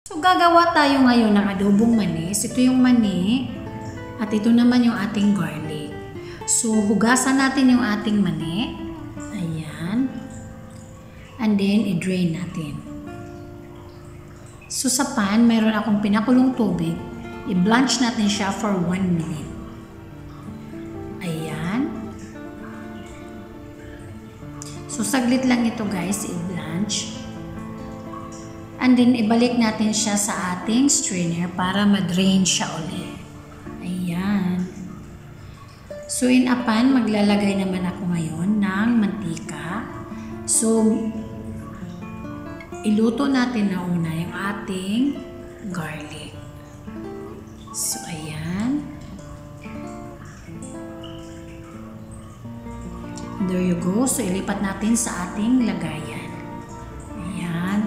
So, gagawa tayo ngayon ng adobong manis. Ito yung mani at ito naman yung ating garlic. So, hugasan natin yung ating mani. Ayan. And then, i-drain natin. So, sa pan, mayroon akong pinakulong tubig. I-blanch natin siya for 1 minute. Ayan. So, saglit lang ito guys, i-blanch. And then, ibalik natin siya sa ating strainer para ma-drain siya ulit. Ayan. So, in a pan, maglalagay naman ako ngayon ng mantika. So, iluto natin na una yung ating garlic. So, ayan. There you go. So, ilipat natin sa ating lagayan. Ayan.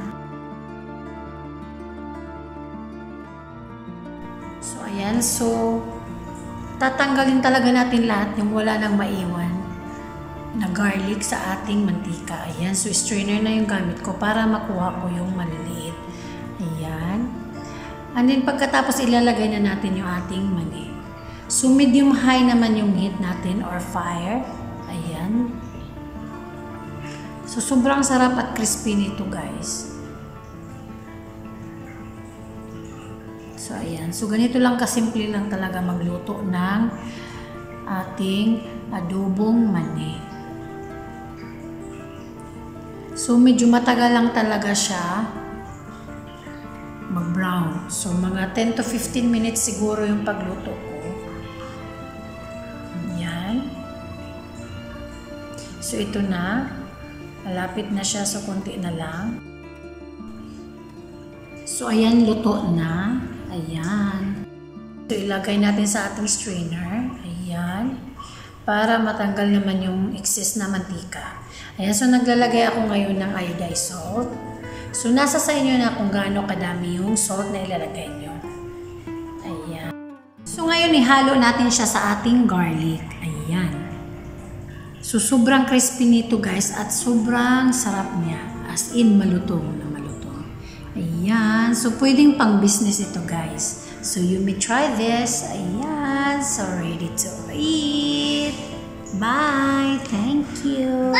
So, ayan. So, tatanggalin talaga natin lahat yung wala nang maiwan na garlic sa ating mantika. Ayan. So, strainer na yung gamit ko para makuha ko yung maliliit. Ayan. And then, pagkatapos ilalagay na natin yung ating mani. So, medium high naman yung heat natin or fire. Ayan. So, sobrang sarap at crispy nito guys. So, ayan. So, ganito lang kasimple lang talaga magluto ng ating adobong mani. So, medyo matagal lang talaga siya mag-brown. So, mga 10 to 15 minutes siguro yung pagluto ko. Ayan. So, ito na. Malapit na siya. So, konti na lang. So, ayan. Luto na. Ayan. So, ilagay natin sa ating strainer. Ayan. Para matanggal naman yung excess na mantika. Ayan. So, naglalagay ako ngayon ng iodized salt. So, nasa sa inyo na kung gaano kadami yung salt na ilalagay nyo. Ayan. So, ngayon ihalo natin siya sa ating garlic. Ayan. So, sobrang crispy nito guys at sobrang sarap niya. As in, malutong na malutong. Ayan. So, pwedeng pang business ito guys. So, you may try this. Ayan. So, ready to eat. Bye. Thank you.